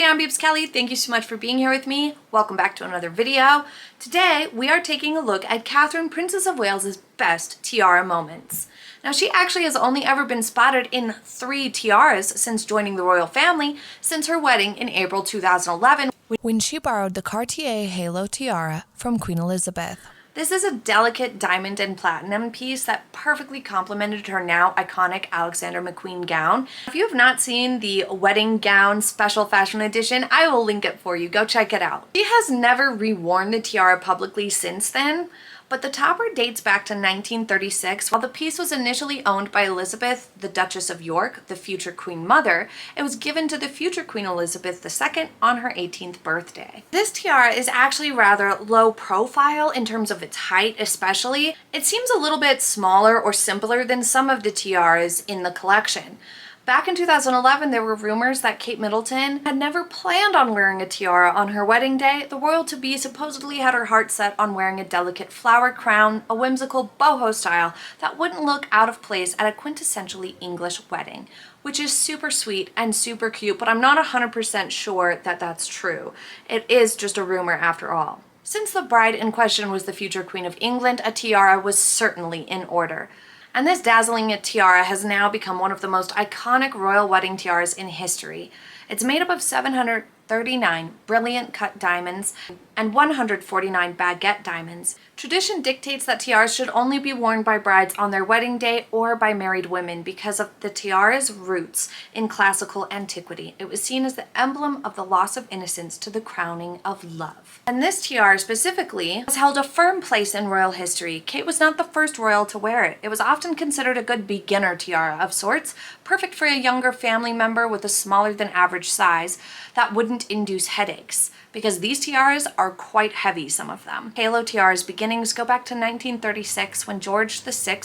everybody, I'm Beebs Kelley. Thank you so much for being here with me. Welcome back to another video. Today, we are taking a look at Catherine, Princess of Wales's best tiara moments. Now, she actually has only ever been spotted in 3 tiaras since joining the royal family since her wedding in April 2011 when she borrowed the Cartier Halo tiara from Queen Elizabeth. This is a delicate diamond and platinum piece that perfectly complemented her now iconic Alexander McQueen gown. If you have not seen the wedding gown special fashion edition, I will link it for you. Go check it out. She has never reworn the tiara publicly since then, but the topper dates back to 1936. While the piece was initially owned by Elizabeth, the Duchess of York, the future Queen Mother, it was given to the future Queen Elizabeth II on her 18th birthday. This tiara is actually rather low profile in terms of its height especially. It seems a little bit smaller or simpler than some of the tiaras in the collection. Back in 2011, there were rumors that Kate Middleton had never planned on wearing a tiara on her wedding day. The royal-to-be supposedly had her heart set on wearing a delicate flower crown, a whimsical boho style that wouldn't look out of place at a quintessentially English wedding, which is super sweet and super cute, but I'm not 100% sure that that's true. It is just a rumor after all. Since the bride in question was the future Queen of England, a tiara was certainly in order. And this dazzling tiara has now become one of the most iconic royal wedding tiaras in history. It's made up of 739 brilliant cut diamonds and 149 baguette diamonds. Tradition dictates that tiaras should only be worn by brides on their wedding day or by married women because of the tiara's roots in classical antiquity. It was seen as the emblem of the loss of innocence to the crowning of love. And this tiara specifically has held a firm place in royal history. Kate was not the first royal to wear it. It was often considered a good beginner tiara of sorts, perfect for a younger family member with a smaller than average size that wouldn't induce headaches, because these tiaras are quite heavy, some of them. Halo tiara's beginnings go back to 1936 when George VI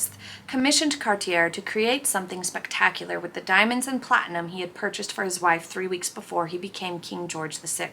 commissioned Cartier to create something spectacular with the diamonds and platinum he had purchased for his wife 3 weeks before he became King George VI,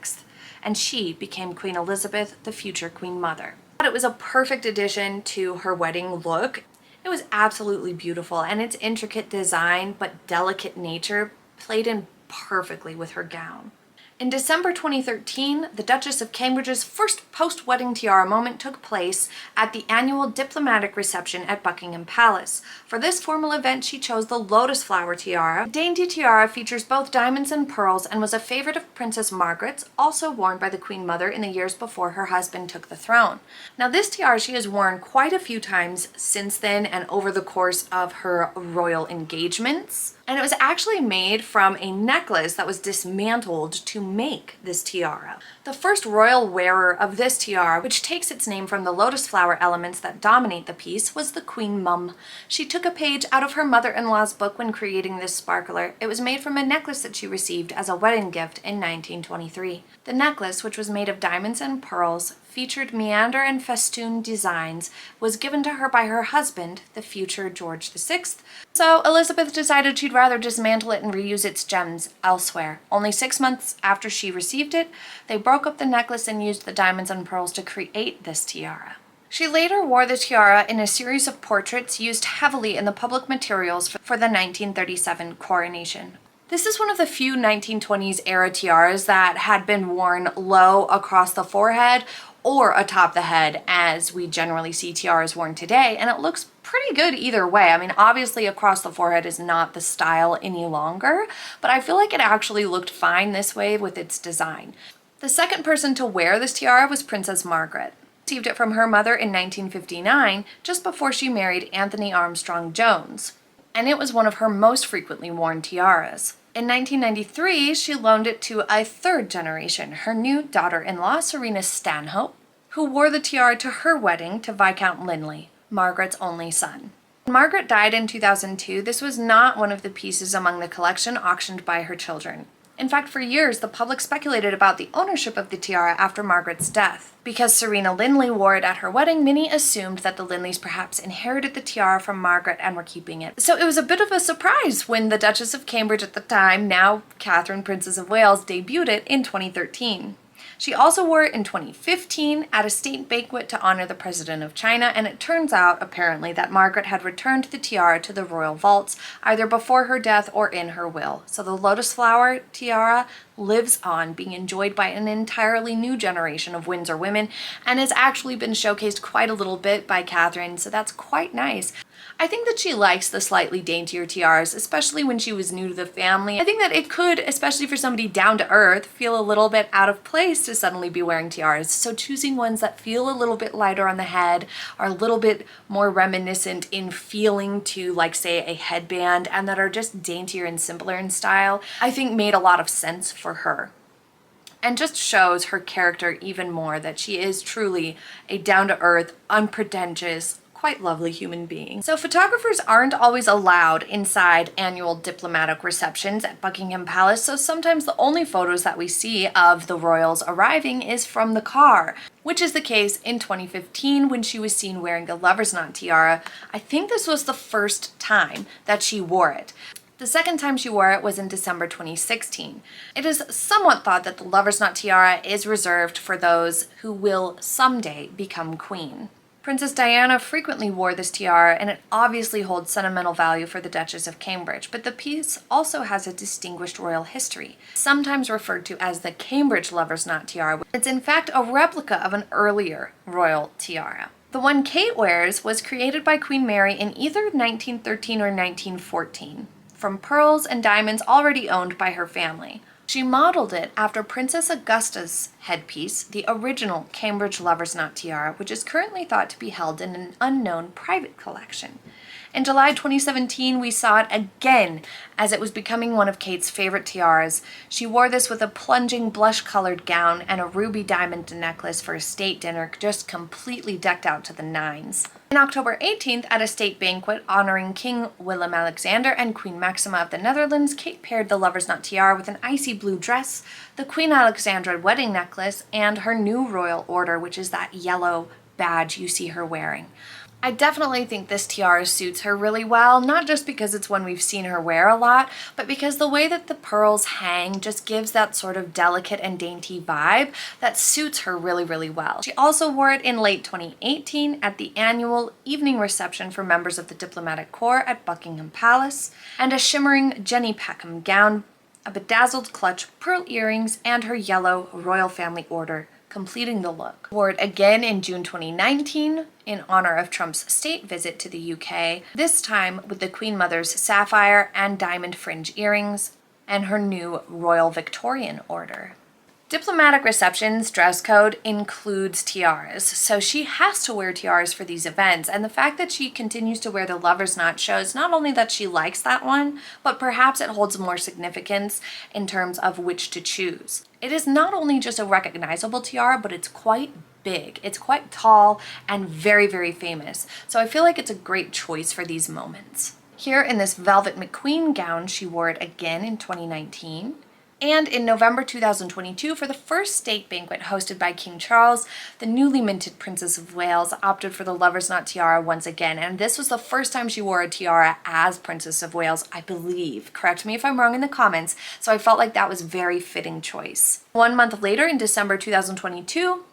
and she became Queen Elizabeth, the future Queen Mother. But it was a perfect addition to her wedding look. It was absolutely beautiful, and its intricate design but delicate nature played in perfectly with her gown. In December 2013, the Duchess of Cambridge's first post-wedding tiara moment took place at the annual diplomatic reception at Buckingham Palace. For this formal event, she chose the lotus flower tiara. The dainty tiara features both diamonds and pearls and was a favorite of Princess Margaret's, also worn by the Queen Mother in the years before her husband took the throne. Now, this tiara she has worn quite a few times since then and over the course of her royal engagements. And it was actually made from a necklace that was dismantled to make this tiara. The first royal wearer of this tiara, which takes its name from the lotus flower elements that dominate the piece, was the Queen Mum. She took a page out of her mother-in-law's book when creating this sparkler. It was made from a necklace that she received as a wedding gift in 1923. The necklace, which was made of diamonds and pearls, featured meander and festoon designs, was given to her by her husband, the future George VI. So Elizabeth decided she'd rather dismantle it and reuse its gems elsewhere. Only 6 months after she received it, they broke up the necklace and used the diamonds and pearls to create this tiara. She later wore the tiara in a series of portraits used heavily in the public materials for the 1937 coronation. This is one of the few 1920s era tiaras that had been worn low across the forehead or atop the head as we generally see tiaras worn today, and it looks pretty good either way. I mean, obviously across the forehead is not the style any longer, but I feel like it actually looked fine this way with its design. The second person to wear this tiara was Princess Margaret. She received it from her mother in 1959, just before she married Anthony Armstrong Jones, and it was one of her most frequently worn tiaras. In 1993, she loaned it to a third generation, her new daughter-in-law, Serena Stanhope, who wore the tiara to her wedding to Viscount Linley, Margaret's only son. When Margaret died in 2002, this was not one of the pieces among the collection auctioned by her children. In fact, for years, the public speculated about the ownership of the tiara after Margaret's death. Because Serena Linley wore it at her wedding, many assumed that the Linleys perhaps inherited the tiara from Margaret and were keeping it. So it was a bit of a surprise when the Duchess of Cambridge at the time, now Catherine, Princess of Wales, debuted it in 2013. She also wore it in 2015 at a state banquet to honor the President of China, and it turns out, apparently, that Margaret had returned the tiara to the royal vaults either before her death or in her will. So the lotus flower tiara lives on, being enjoyed by an entirely new generation of Windsor women, and has actually been showcased quite a little bit by Catherine, so that's quite nice. I think that she likes the slightly daintier tiaras, especially when she was new to the family. I think that it could, especially for somebody down to earth, feel a little bit out of place to suddenly be wearing tiaras. So choosing ones that feel a little bit lighter on the head, are a little bit more reminiscent in feeling to, like, say, a headband, and that are just daintier and simpler in style, I think made a lot of sense for her. And just shows her character even more, that she is truly a down-to-earth, unpretentious, quite lovely human being. So photographers aren't always allowed inside annual diplomatic receptions at Buckingham Palace, so sometimes the only photos that we see of the royals arriving is from the car, which is the case in 2015 when she was seen wearing the lover's knot tiara. I think this was the first time that she wore it. The second time she wore it was in December 2016. It is somewhat thought that the lover's knot tiara is reserved for those who will someday become queen. Princess Diana frequently wore this tiara, and it obviously holds sentimental value for the Duchess of Cambridge, but the piece also has a distinguished royal history, sometimes referred to as the Cambridge lover's knot tiara. It's in fact a replica of an earlier royal tiara. The one Kate wears was created by Queen Mary in either 1913 or 1914, from pearls and diamonds already owned by her family. She modeled it after Princess Augusta's headpiece, the original Cambridge lover's knot tiara, which is currently thought to be held in an unknown private collection. In July 2017, we saw it again as it was becoming one of Kate's favorite tiaras. She wore this with a plunging blush-colored gown and a ruby diamond necklace for a state dinner, just completely decked out to the nines. On October 18th, at a state banquet honoring King Willem-Alexander and Queen Maxima of the Netherlands, Kate paired the lover's knot tiara with an icy blue dress, the Queen Alexandra wedding necklace, and her new royal order, which is that yellow badge you see her wearing. I definitely think this tiara suits her really well, not just because it's one we've seen her wear a lot, but because the way that the pearls hang just gives that sort of delicate and dainty vibe that suits her really, really well. She also wore it in late 2018 at the annual evening reception for members of the diplomatic corps at Buckingham Palace, and a shimmering Jenny Peckham gown, a bedazzled clutch, pearl earrings, and her yellow royal family order completing the look. Wore it again in June 2019 in honor of Trump's state visit to the UK, this time with the Queen Mother's sapphire and diamond fringe earrings and her new Royal Victorian order. Diplomatic receptions dress code includes tiaras, so she has to wear tiaras for these events, and the fact that she continues to wear the lover's knot shows not only that she likes that one, but perhaps it holds more significance in terms of which to choose. It is not only just a recognizable tiara, but it's quite big. It's quite tall and very, very famous, so I feel like it's a great choice for these moments. Here in this Velvet McQueen gown, she wore it again in 2019. And in November 2022, for the first state banquet hosted by King Charles, the newly minted Princess of Wales opted for the lover's knot tiara once again, and this was the first time she wore a tiara as Princess of Wales, I believe. Correct me if I'm wrong in the comments, so I felt like that was a very fitting choice. 1 month later, in December 2022,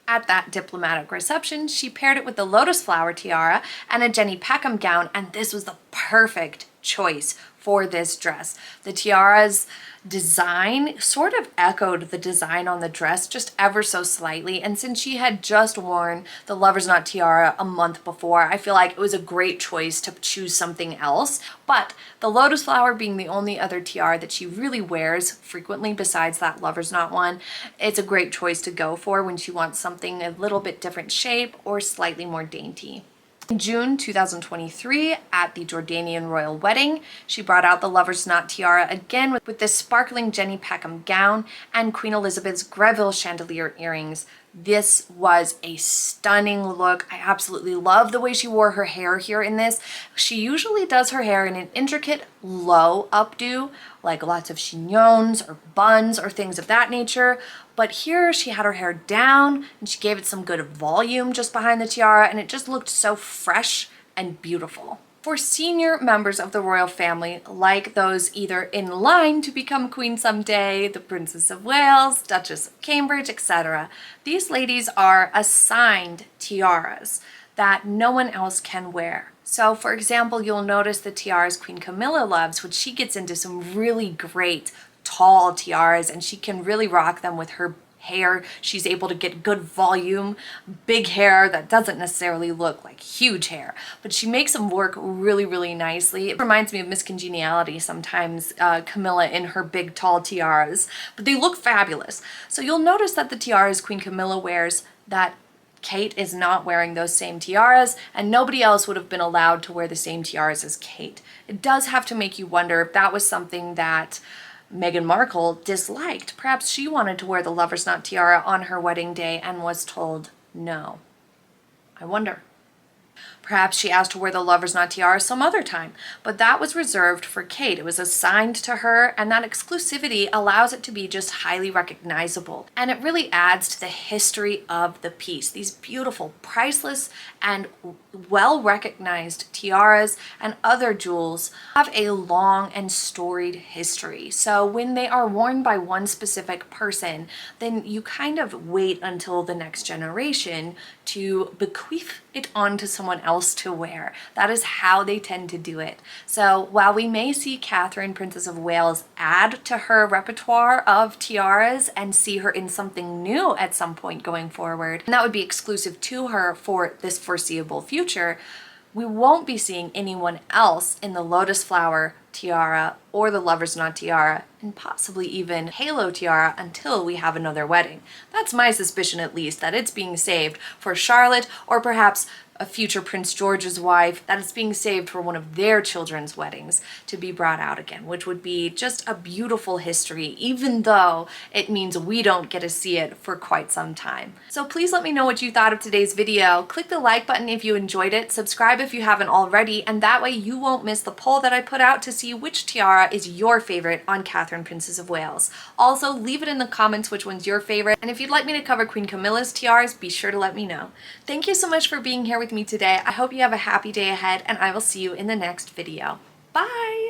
at that diplomatic reception, she paired it with the lotus flower tiara and a Jenny Peckham gown, and this was the perfect choice for this dress. The tiara's design sort of echoed the design on the dress just ever so slightly, and since she had just worn the lover's knot tiara a month before, I feel like it was a great choice to choose something else. But the lotus flower being the only other tiara that she really wears frequently besides that lover's knot one, it's a great choice to go for when she wants something a little bit different shape or slightly more dainty. In June 2023, at the Jordanian royal wedding, she brought out the lover's knot tiara again with this sparkling Jenny Peckham gown and Queen Elizabeth's Greville chandelier earrings. This was a stunning look. I absolutely love the way she wore her hair here in this. She usually does her hair in an intricate low updo, like lots of chignons or buns or things of that nature. But here she had her hair down and she gave it some good volume just behind the tiara, and it just looked so fresh and beautiful. For senior members of the royal family, like those either in line to become queen someday, the Princess of Wales, Duchess of Cambridge, etc., these ladies are assigned tiaras that no one else can wear. So for example, you'll notice the tiaras Queen Camilla loves, which she gets into some really great tall tiaras, and she can really rock them with her hair. She's able to get good volume, big hair that doesn't necessarily look like huge hair, but she makes them work really, really nicely. It reminds me of Miss Congeniality sometimes, Camilla in her big tall tiaras, but they look fabulous. So you'll notice that the tiaras Queen Camilla wears, that Kate is not wearing those same tiaras, and nobody else would have been allowed to wear the same tiaras as Kate. It does have to make you wonder if that was something that Meghan Markle disliked. Perhaps she wanted to wear the Lover's Knot tiara on her wedding day and was told no. I wonder. Perhaps she asked to wear the Lover's Knot tiara some other time, but that was reserved for Kate. It was assigned to her, and that exclusivity allows it to be just highly recognizable. And it really adds to the history of the piece. These beautiful, priceless, and well-recognized tiaras and other jewels have a long and storied history. So when they are worn by one specific person, then you kind of wait until the next generation to bequeath it on to someone else to wear. That is how they tend to do it. So while we may see Catherine, Princess of Wales, add to her repertoire of tiaras and see her in something new at some point going forward, and that would be exclusive to her for this foreseeable future, we won't be seeing anyone else in the lotus flower tiara or the Lover's Knot tiara, and possibly even halo tiara until we have another wedding. That's my suspicion, at least, that it's being saved for Charlotte or perhaps a future Prince George's wife, that it's being saved for one of their children's weddings to be brought out again, which would be just a beautiful history, even though it means we don't get to see it for quite some time. So please let me know what you thought of today's video. Click the like button if you enjoyed it, subscribe if you haven't already, and that way you won't miss the poll that I put out to see which tiara is your favorite on Catherine, Princess of Wales. Also, leave it in the comments which one's your favorite, and if you'd like me to cover Queen Camilla's tiaras, be sure to let me know. Thank you so much for being here with me today. I hope you have a happy day ahead, and I will see you in the next video. Bye!